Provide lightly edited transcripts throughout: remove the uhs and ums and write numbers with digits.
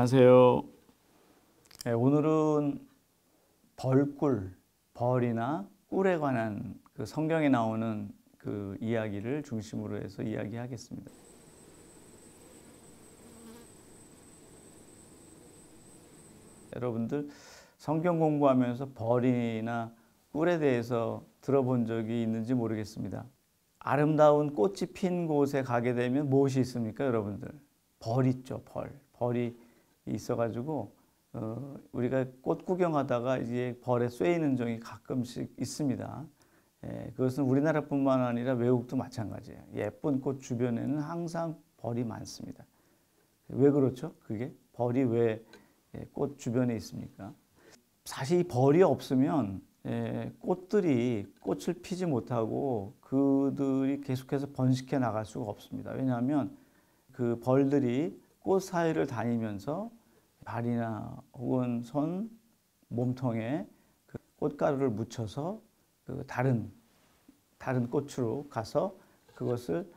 안녕하세요. 오늘은 벌이나 꿀에 관한 그 성경에 나오는 그 이야기를 중심으로 해서 이야기하겠습니다. 여러분들 성경 공부하면서 벌이나 꿀에 대해서 들어본 적이 있는지 모르겠습니다. 아름다운 꽃이 핀 곳에 가게 되면 무엇이 있습니까, 여러분들? 벌 있죠, 벌. 벌이 있어가지고 우리가 꽃 구경하다가 이제 벌에 쏘이는 적이 가끔씩 있습니다. 그것은 우리나라뿐만 아니라 외국도 마찬가지예요. 예쁜 꽃 주변에는 항상 벌이 많습니다. 왜 그렇죠? 그게 벌이 왜 꽃 주변에 있습니까? 사실 이 벌이 없으면 꽃들이 꽃을 피지 못하고 그들이 계속해서 번식해 나갈 수가 없습니다. 왜냐하면 그 벌들이 꽃 사이를 다니면서 발이나 혹은 손, 몸통에 그 꽃가루를 묻혀서 그 다른 꽃으로 가서 그것을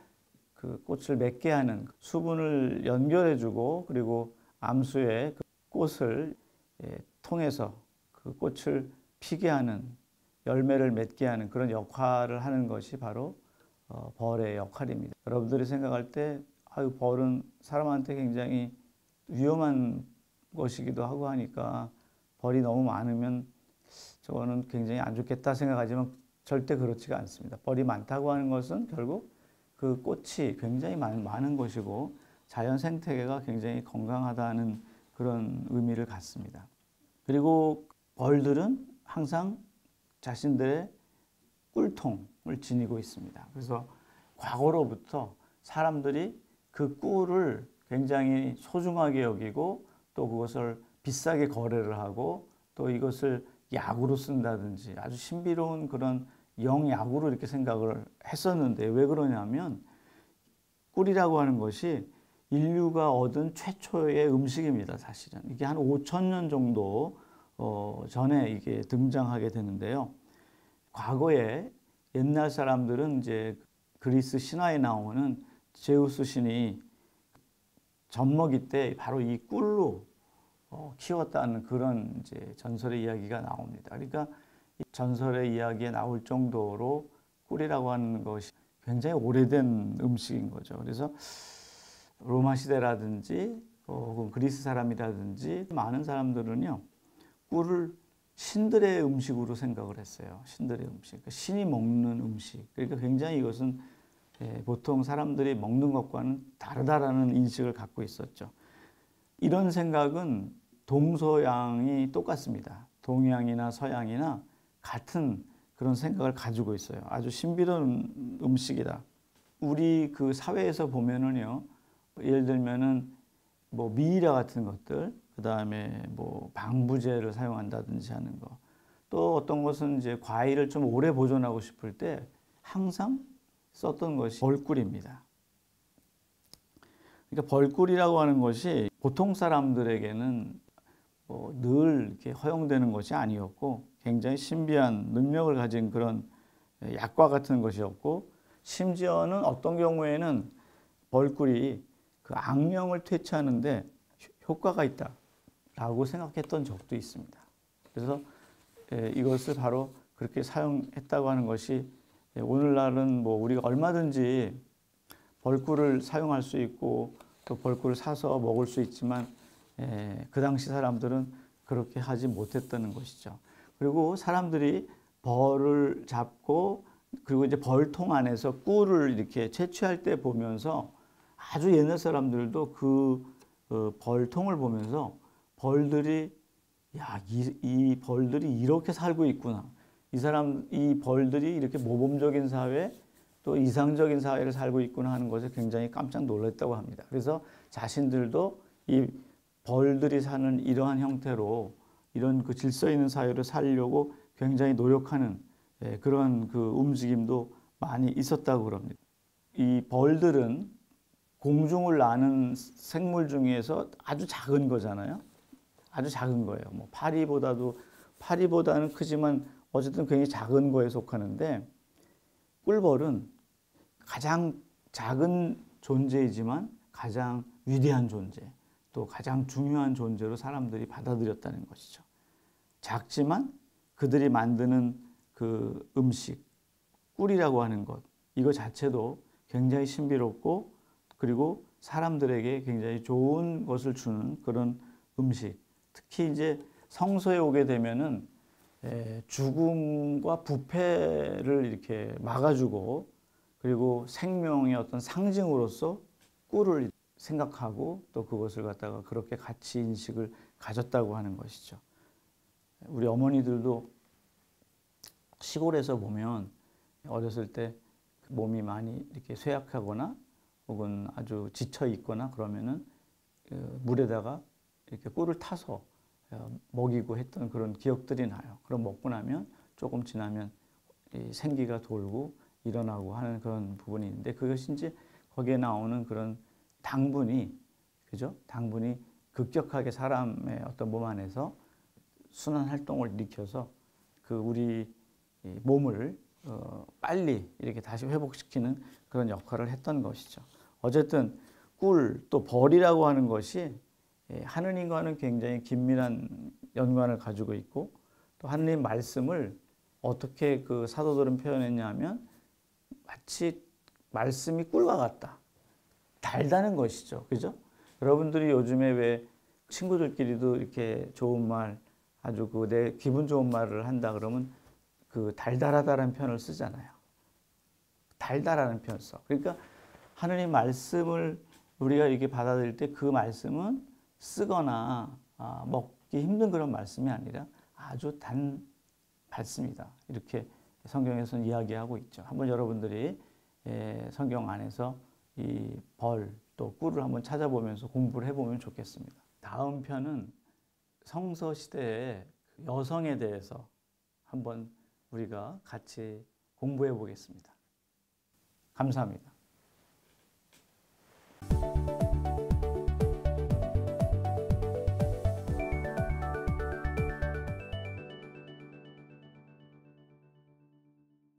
그 꽃을 맺게 하는 수분을 연결해주고 그리고 암수의 그 꽃을 통해서 그 꽃을 피게 하는 열매를 맺게 하는 그런 역할을 하는 것이 바로 벌의 역할입니다. 여러분들이 생각할 때 벌은 사람한테 굉장히 위험한 것이기도 하고 하니까 벌이 너무 많으면 저거는 굉장히 안 좋겠다 생각하지만 절대 그렇지가 않습니다. 벌이 많다고 하는 것은 결국 그 꽃이 굉장히 많은 것이고 자연 생태계가 굉장히 건강하다는 그런 의미를 갖습니다. 그리고 벌들은 항상 자신들의 꿀통을 지니고 있습니다. 그래서 과거로부터 사람들이 그 꿀을 굉장히 소중하게 여기고 또 그것을 비싸게 거래를 하고 또 이것을 약으로 쓴다든지 아주 신비로운 그런 영약으로 이렇게 생각을 했었는데 왜 그러냐면 꿀이라고 하는 것이 인류가 얻은 최초의 음식입니다. 사실은 이게 한 5,000년 정도 전에 이게 등장하게 되는데요. 과거에 옛날 사람들은 이제 그리스 신화에 나오는 제우스 신이 젖먹이 때 바로 이 꿀로 키웠다는 그런 이제 전설의 이야기가 나옵니다. 그러니까 이 전설의 이야기에 나올 정도로 꿀이라고 하는 것이 굉장히 오래된 음식인 거죠. 그래서 로마 시대라든지 혹은 그리스 사람이라든지 많은 사람들은요 꿀을 신들의 음식으로 생각을 했어요. 신들의 음식, 그러니까 신이 먹는 음식. 그러니까 굉장히 이것은 보통 사람들이 먹는 것과는 다르다라는 인식을 갖고 있었죠. 이런 생각은 동서양이 똑같습니다. 동양이나 서양이나 같은 그런 생각을 가지고 있어요. 아주 신비로운 음식이다. 우리 그 사회에서 보면은요, 예를 들면은 뭐 미이라 같은 것들, 그 다음에 뭐 방부제를 사용한다든지 하는 거, 또 어떤 것은 이제 과일을 좀 오래 보존하고 싶을 때 항상 썼던 것이 벌꿀입니다. 그러니까 벌꿀이라고 하는 것이 보통 사람들에게는 늘 이렇게 허용되는 것이 아니었고 굉장히 신비한 능력을 가진 그런 약과 같은 것이었고 심지어는 어떤 경우에는 벌꿀이 그 악령을 퇴치하는데 효과가 있다라고 생각했던 적도 있습니다. 그래서 이것을 바로 그렇게 사용했다고 하는 것이 오늘날은 뭐 우리가 얼마든지 벌꿀을 사용할 수 있고 또 벌꿀을 사서 먹을 수 있지만 그 당시 사람들은 그렇게 하지 못했다는 것이죠. 그리고 사람들이 벌을 잡고 그리고 이제 벌통 안에서 꿀을 이렇게 채취할 때 보면서 아주 옛날 사람들도 그 벌통을 보면서 벌들이 이 벌들이 이렇게 살고 있구나. 이 벌들이 이렇게 모범적인 사회 또 이상적인 사회를 살고 있구나 하는 것에 굉장히 깜짝 놀랐다고 합니다. 그래서 자신들도 이 벌들이 사는 이러한 형태로 이런 그 질서 있는 사회를 살려고 굉장히 노력하는 그런 그 움직임도 많이 있었다고 그럽니다. 이 벌들은 공중을 나는 생물 중에서 아주 작은 거잖아요. 아주 작은 거예요. 뭐 파리보다는 크지만 어쨌든 굉장히 작은 거에 속하는데 꿀벌은 가장 작은 존재이지만 가장 위대한 존재, 또 가장 중요한 존재로 사람들이 받아들였다는 것이죠. 작지만 그들이 만드는 그 음식, 꿀이라고 하는 것, 이거 자체도 굉장히 신비롭고 그리고 사람들에게 굉장히 좋은 것을 주는 그런 음식. 특히 이제 성소에 오게 되면은 죽음과 부패를 이렇게 막아주고 그리고 생명의 어떤 상징으로서 꿀을 생각하고 또 그것을 갖다가 그렇게 가치 인식을 가졌다고 하는 것이죠. 우리 어머니들도 시골에서 보면 어렸을 때 몸이 많이 이렇게 쇠약하거나 혹은 아주 지쳐 있거나 그러면은 물에다가 이렇게 꿀을 타서 먹이고 했던 그런 기억들이 나요. 그럼 먹고 나면 조금 지나면 생기가 돌고 일어나고 하는 그런 부분이 있는데 그것이 이제 거기에 나오는 그런 당분이, 그죠? 당분이 급격하게 사람의 어떤 몸 안에서 순환 활동을 일으켜서 그 우리 몸을 빨리 이렇게 다시 회복시키는 그런 역할을 했던 것이죠. 어쨌든 꿀 또 벌이라고 하는 것이 하느님과는 굉장히 긴밀한 연관을 가지고 있고 또 하느님 말씀을 어떻게 그 사도들은 표현했냐면 마치 말씀이 꿀과 같다. 달다는 것이죠. 그죠? 여러분들이 요즘에 왜 친구들끼리도 이렇게 좋은 말, 아주 그 내 기분 좋은 말을 한다 그러면 그 달달하다라는 표현을 쓰잖아요. 달달하는 표현을 써. 그러니까 하느님 말씀을 우리가 이렇게 받아들일 때 그 말씀은 쓰거나 먹기 힘든 그런 말씀이 아니라 아주 단 말씀이다. 이렇게 성경에서는 이야기하고 있죠. 한번 여러분들이 성경 안에서 이 벌 또 꿀을 한번 찾아보면서 공부를 해보면 좋겠습니다. 다음 편은 성서 시대의 여성에 대해서 한번 우리가 같이 공부해 보겠습니다. 감사합니다.